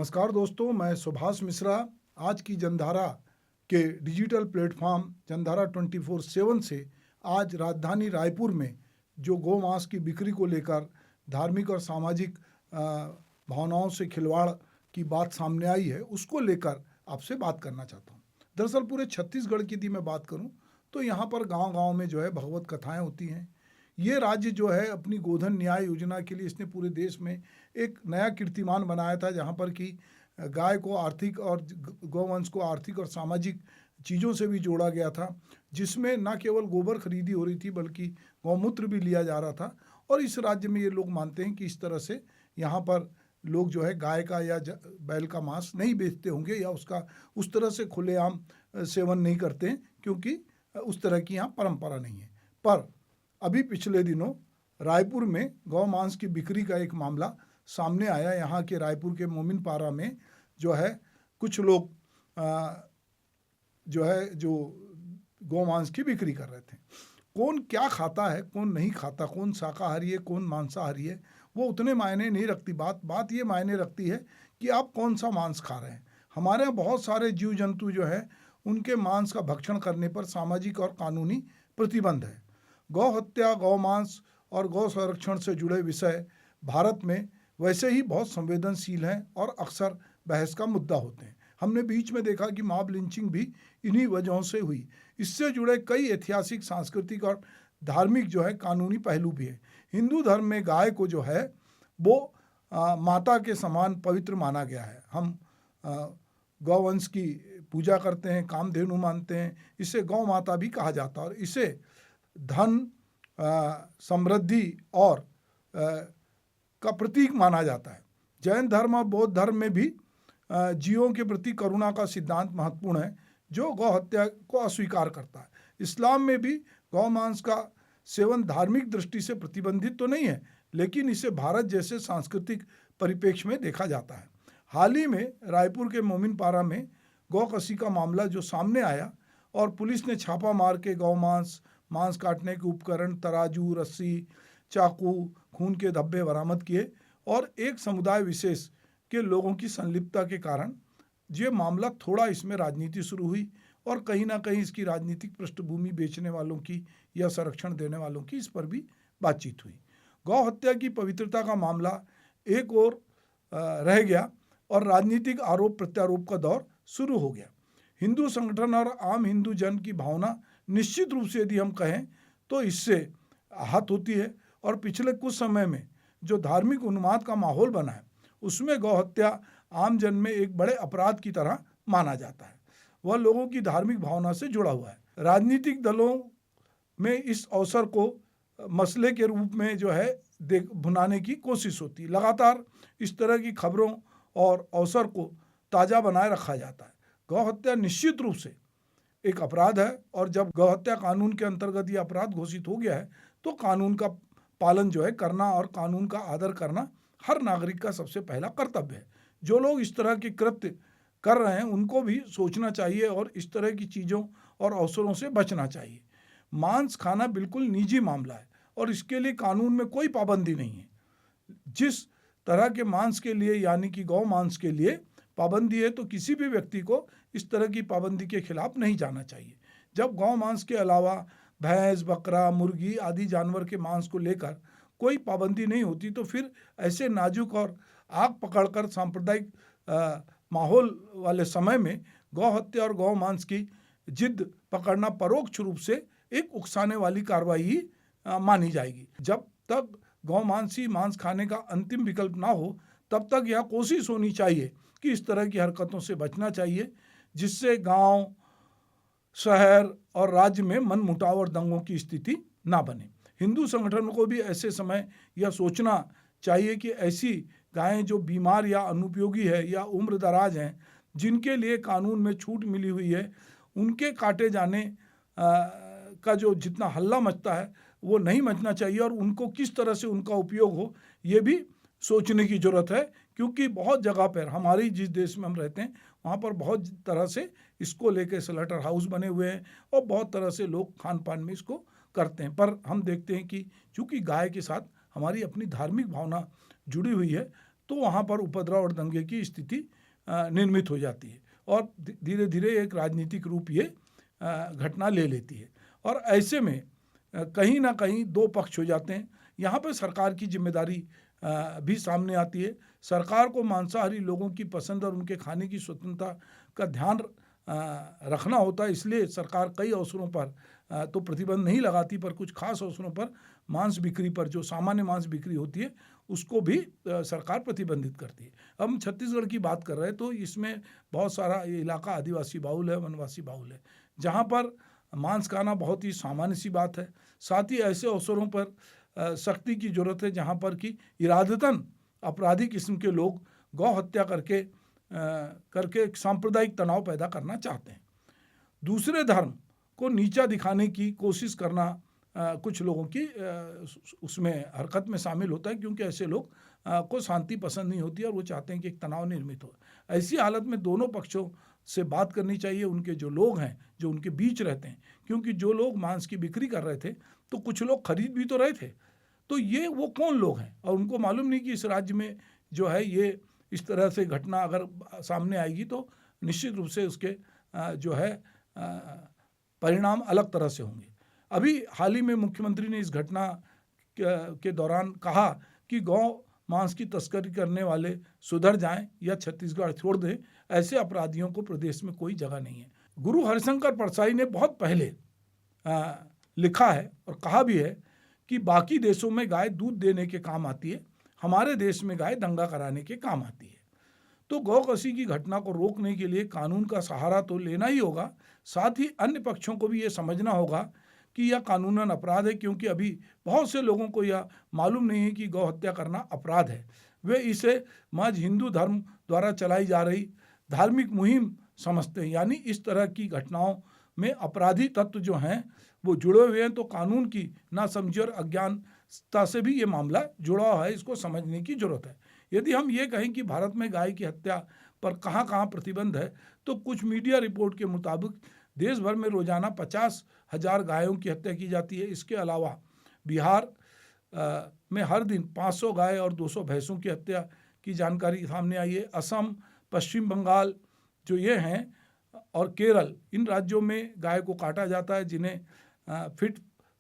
नमस्कार दोस्तों, मैं सुभाष मिश्रा। आज की जनधारा के डिजिटल प्लेटफॉर्म जनधारा 24/7 से आज राजधानी रायपुर में जो गौमांस की बिक्री को लेकर धार्मिक और सामाजिक भावनाओं से खिलवाड़ की बात सामने आई है, उसको लेकर आपसे बात करना चाहता हूँ। दरअसल पूरे छत्तीसगढ़ की यदि मैं बात करूँ तो यहाँ पर गांव-गांव में जो है भगवत कथाएं होती हैं। ये राज्य जो है अपनी गोधन न्याय योजना के लिए इसने पूरे देश में एक नया कीर्तिमान बनाया था, जहाँ पर कि गाय को आर्थिक और गौवंश को आर्थिक और सामाजिक चीज़ों से भी जोड़ा गया था, जिसमें न केवल गोबर खरीदी हो रही थी बल्कि गौमूत्र भी लिया जा रहा था। और इस राज्य में ये लोग मानते हैं कि इस तरह से यहाँ पर लोग जो है गाय का या बैल का मांस नहीं बेचते होंगे या उसका उस तरह से खुलेआम सेवन नहीं करते हैं, क्योंकि उस तरह की यहाँ परंपरा नहीं है। पर अभी पिछले दिनों रायपुर में गौ मांस की बिक्री का एक मामला सामने आया। यहाँ के रायपुर के मोमिनपारा में जो है कुछ लोग जो गौ मांस की बिक्री कर रहे थे। कौन क्या खाता है, कौन नहीं खाता, कौन शाकाहारी है, कौन मांसाहारी है, वो उतने मायने नहीं रखती। बात ये मायने रखती है कि आप कौन सा मांस खा रहे हैं। हमारे यहाँ बहुत सारे जीव जंतु जो है उनके मांस का भक्षण करने पर सामाजिक और कानूनी प्रतिबंध है। गौ हत्या, गौ मांस और गौ संरक्षण से जुड़े विषय भारत में वैसे ही बहुत संवेदनशील हैं और अक्सर बहस का मुद्दा होते हैं। हमने बीच में देखा कि मॉब लिंचिंग भी इन्हीं वजहों से हुई। इससे जुड़े कई ऐतिहासिक, सांस्कृतिक और धार्मिक जो है कानूनी पहलू भी है। हिंदू धर्म में गाय को जो है वो माता के समान पवित्र माना गया है। हम गौवंश की पूजा करते हैं, कामधेनु मानते हैं, इसे गौ माता भी कहा जाता है और इसे धन, समृद्धि और का प्रतीक माना जाता है। जैन धर्म और बौद्ध धर्म में भी जीवों के प्रति करुणा का सिद्धांत महत्वपूर्ण है, जो गौ हत्या को अस्वीकार करता है। इस्लाम में भी गौ मांस का सेवन धार्मिक दृष्टि से प्रतिबंधित तो नहीं है, लेकिन इसे भारत जैसे सांस्कृतिक परिप्रेक्ष्य में देखा जाता है। हाल ही में रायपुर के मोमिनपारा में गौ कसी का मामला जो सामने आया और पुलिस ने छापा मार के गौ मांस काटने के उपकरण, तराजू, रस्सी, चाकू, खून के धब्बे बरामद किए और एक समुदाय विशेष के लोगों की संलिप्तता के कारण ये मामला थोड़ा इसमें राजनीति शुरू हुई और कहीं ना कहीं इसकी राजनीतिक पृष्ठभूमि बेचने वालों की या संरक्षण देने वालों की, इस पर भी बातचीत हुई। गौ हत्या की पवित्रता का मामला एक और रह गया और राजनीतिक आरोप प्रत्यारोप का दौर शुरू हो गया। हिंदू संगठन और आम हिंदू जन की भावना निश्चित रूप से यदि हम कहें तो इससे आहत होती है और पिछले कुछ समय में जो धार्मिक उन्माद का माहौल बना है उसमें गौ हत्या आम जन में एक बड़े अपराध की तरह माना जाता है। वह लोगों की धार्मिक भावना से जुड़ा हुआ है। राजनीतिक दलों में इस अवसर को मसले के रूप में जो है भुनाने की कोशिश होती है। लगातार इस तरह की खबरों और अवसर को ताज़ा बनाए रखा जाता है। गौ हत्या निश्चित रूप से एक अपराध है और जब गौ हत्या कानून के अंतर्गत यह अपराध घोषित हो गया है तो कानून का पालन जो है करना और कानून का आदर करना हर नागरिक का सबसे पहला कर्तव्य है। जो लोग इस तरह के कृत्य कर रहे हैं उनको भी सोचना चाहिए और इस तरह की चीज़ों और अवसरों से बचना चाहिए। मांस खाना बिल्कुल निजी मामला है और इसके लिए कानून में कोई पाबंदी नहीं है। जिस तरह के मांस के लिए यानी कि गौ मांस के लिए पाबंदी है तो किसी भी व्यक्ति को इस तरह की पाबंदी के खिलाफ नहीं जाना चाहिए। जब गौ मांस के अलावा भैंस, बकरा, मुर्गी आदि जानवर के मांस को लेकर कोई पाबंदी नहीं होती तो फिर ऐसे नाजुक और आग पकड़कर सांप्रदायिक माहौल वाले समय में गौ हत्या और गौ मांस की जिद पकड़ना परोक्ष रूप से एक उकसाने वाली कार्रवाई ही मानी जाएगी। जब तक गौ मांस खाने का अंतिम विकल्प ना हो तब तक यह कोशिश होनी चाहिए कि इस तरह की हरकतों से बचना चाहिए, जिससे गांव, शहर और राज्य में मनमुटाव और दंगों की स्थिति ना बने। हिंदू संगठनों को भी ऐसे समय यह सोचना चाहिए कि ऐसी गायें जो बीमार या अनुपयोगी है या उम्र दराज हैं, जिनके लिए कानून में छूट मिली हुई है, उनके काटे जाने का जो जितना हल्ला मचता है वो नहीं मचना चाहिए और उनको किस तरह से उनका उपयोग हो ये भी सोचने की ज़रूरत है। क्योंकि बहुत जगह पर हमारी जिस देश में हम रहते हैं वहाँ पर बहुत तरह से इसको लेकर स्लॉटर हाउस बने हुए हैं और बहुत तरह से लोग खान पान में इसको करते हैं। पर हम देखते हैं कि चूँकि गाय के साथ हमारी अपनी धार्मिक भावना जुड़ी हुई है तो वहाँ पर उपद्रव और दंगे की स्थिति निर्मित हो जाती है और धीरे धीरे एक राजनीतिक रूप ये घटना ले लेती है। और ऐसे में कहीं ना कहीं दो पक्ष हो जाते हैं। यहाँ पर सरकार की जिम्मेदारी भी सामने आती है। सरकार को मांसाहारी लोगों की पसंद और उनके खाने की स्वतंत्रता का ध्यान रखना होता है। इसलिए सरकार कई अवसरों पर तो प्रतिबंध नहीं लगाती, पर कुछ खास अवसरों पर मांस बिक्री पर, जो सामान्य मांस बिक्री होती है, उसको भी सरकार प्रतिबंधित करती है। अब हम छत्तीसगढ़ की बात कर रहे हैं, तो इसमें बहुत सारा ये इलाका आदिवासी बाहुल है, वनवासी बाहुल है, जहाँ पर मांस खाना बहुत ही सामान्य सी बात है। साथ ही ऐसे अवसरों पर सख्ती की जरूरत है जहाँ पर कि इरादतन अपराधी किस्म के लोग गौ हत्या करके एक सांप्रदायिक तनाव पैदा करना चाहते हैं। दूसरे धर्म को नीचा दिखाने की कोशिश करना कुछ लोगों की उसमें हरकत में शामिल होता है, क्योंकि ऐसे लोग को शांति पसंद नहीं होती और वो चाहते हैं कि एक तनाव निर्मित हो। ऐसी हालत में दोनों पक्षों से बात करनी चाहिए, उनके जो लोग हैं जो उनके बीच रहते हैं, क्योंकि जो लोग मांस की बिक्री कर रहे थे तो कुछ लोग खरीद भी तो रहे थे। तो ये वो कौन लोग हैं, और उनको मालूम नहीं कि इस राज्य में जो है ये इस तरह से घटना अगर सामने आएगी तो निश्चित रूप से उसके जो है परिणाम अलग तरह से होंगे। अभी हाल ही में मुख्यमंत्री ने इस घटना के दौरान कहा कि गौ मांस की तस्करी करने वाले सुधर जाएं या छत्तीसगढ़ छोड़ दें, ऐसे अपराधियों को प्रदेश में कोई जगह नहीं है। गुरु हरिशंकर परसाई ने बहुत पहले लिखा है और कहा भी है कि बाकी देशों में गाय दूध देने के काम आती है, हमारे देश में गाय दंगा कराने के काम आती है। तो गौ कसी की घटना को रोकने के लिए कानून का सहारा तो लेना ही होगा, साथ ही अन्य पक्षों को भी ये समझना होगा कि यह कानूनन अपराध है, क्योंकि अभी बहुत से लोगों को यह मालूम नहीं है कि गौ हत्या करना अपराध है। वे इसे महज हिंदू धर्म द्वारा चलाई जा रही धार्मिक मुहिम समझते हैं, यानी इस तरह की घटनाओं में अपराधी तत्व जो हैं वो जुड़े हुए हैं। तो कानून की नासमझी और अज्ञानता से भी ये मामला जुड़ा हुआ है, इसको समझने की जरूरत है। यदि हम ये कहें कि भारत में गाय की हत्या पर कहाँ कहाँ प्रतिबंध है, तो कुछ मीडिया रिपोर्ट के मुताबिक देश भर में रोजाना 50,000 गायों की हत्या की जाती है। इसके अलावा बिहार में हर दिन 500 गाय और 200 भैंसों की हत्या की जानकारी सामने आई है। असम, पश्चिम बंगाल जो ये हैं और केरल, इन राज्यों में गाय को काटा जाता है जिन्हें फिट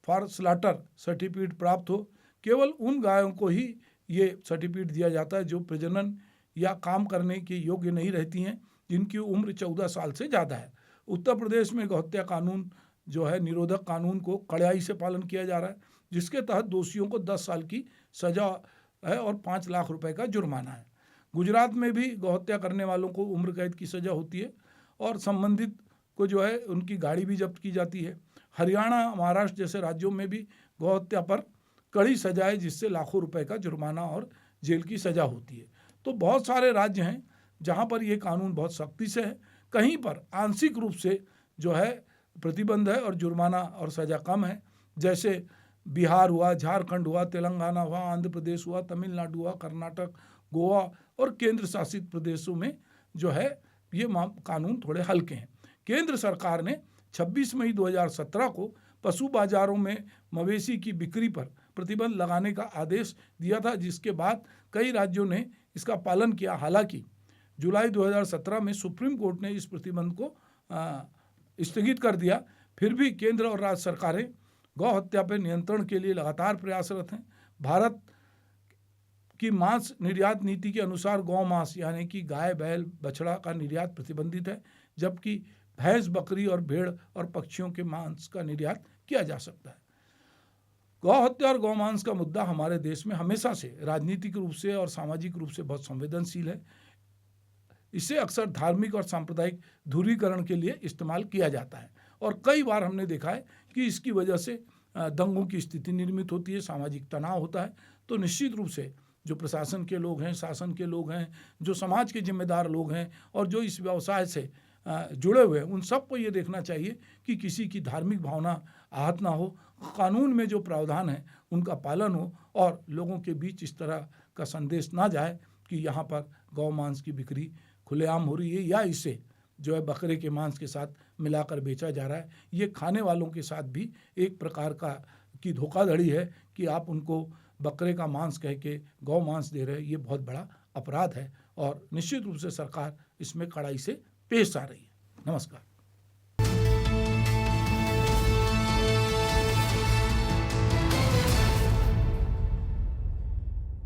फॉर स्लॉटर सर्टिफिकेट प्राप्त हो। केवल उन गायों को ही ये सर्टिफिकेट दिया जाता है जो प्रजनन या काम करने के योग्य नहीं रहती हैं, जिनकी उम्र 14 साल से ज़्यादा है। उत्तर प्रदेश में गौहत्या कानून जो है, निरोधक कानून को कड़ाई से पालन किया जा रहा है, जिसके तहत दोषियों को 10 साल की सजा है और 5 लाख रुपए का जुर्माना है। गुजरात में भी गौहत्या करने वालों को उम्र कैद की सजा होती है और संबंधित को जो है उनकी गाड़ी भी जब्त की जाती है। हरियाणा, महाराष्ट्र जैसे राज्यों में भी गौहत्या पर कड़ी सजा है, जिससे लाखों रुपए का जुर्माना और जेल की सजा होती है। तो बहुत सारे राज्य हैं जहां पर ये कानून बहुत सख्ती से है, कहीं पर आंशिक रूप से जो है प्रतिबंध है और जुर्माना और सजा कम है। जैसे बिहार हुआ, झारखंड हुआ, तेलंगाना हुआ, आंध्र प्रदेश हुआ, तमिलनाडु हुआ, कर्नाटक, गोवा और केंद्र शासित प्रदेशों में जो है ये कानून थोड़े हल्के हैं। केंद्र सरकार ने 26 मई 2017 को पशु बाजारों में मवेशी की बिक्री पर प्रतिबंध लगाने का आदेश दिया था, जिसके बाद कई राज्यों ने इसका पालन किया। हालांकि जुलाई 2017 में सुप्रीम कोर्ट ने इस प्रतिबंध को स्थगित कर दिया। फिर भी केंद्र और राज्य सरकारें गौ हत्या पर नियंत्रण के लिए लगातार प्रयासरत हैं। भारत की मांस निर्यात नीति के अनुसार गौ मांस यानी कि गाय, बैल, बछड़ा का निर्यात प्रतिबंधित है, जबकि भैंस, बकरी और भेड़ और पक्षियों के मांस का निर्यात किया जा सकता है। गौ हत्या और गौ मांस का मुद्दा हमारे देश में हमेशा से राजनीतिक रूप से और सामाजिक रूप से बहुत संवेदनशील है। इसे अक्सर धार्मिक और सांप्रदायिक ध्रुवीकरण के लिए इस्तेमाल किया जाता है और कई बार हमने देखा है कि इसकी वजह से दंगों की स्थिति निर्मित होती है, सामाजिक तनाव होता है। तो निश्चित रूप से जो प्रशासन के लोग हैं, शासन के लोग हैं, जो समाज के जिम्मेदार लोग हैं और जो इस व्यवसाय से जुड़े हुए हैं, उन सबको ये देखना चाहिए कि किसी की धार्मिक भावना आहत ना हो, कानून में जो प्रावधान है उनका पालन हो और लोगों के बीच इस तरह का संदेश ना जाए कि यहाँ पर गौ मांस की बिक्री खुलेआम हो रही है या इसे जो है बकरे के मांस के साथ मिलाकर बेचा जा रहा है। ये खाने वालों के साथ भी एक प्रकार की धोखाधड़ी है कि आप उनको बकरे का मांस कह के गौ मांस दे रहे हैं। ये बहुत बड़ा अपराध है और निश्चित रूप से सरकार इसमें कड़ाई से पेश आ रही है। नमस्कार।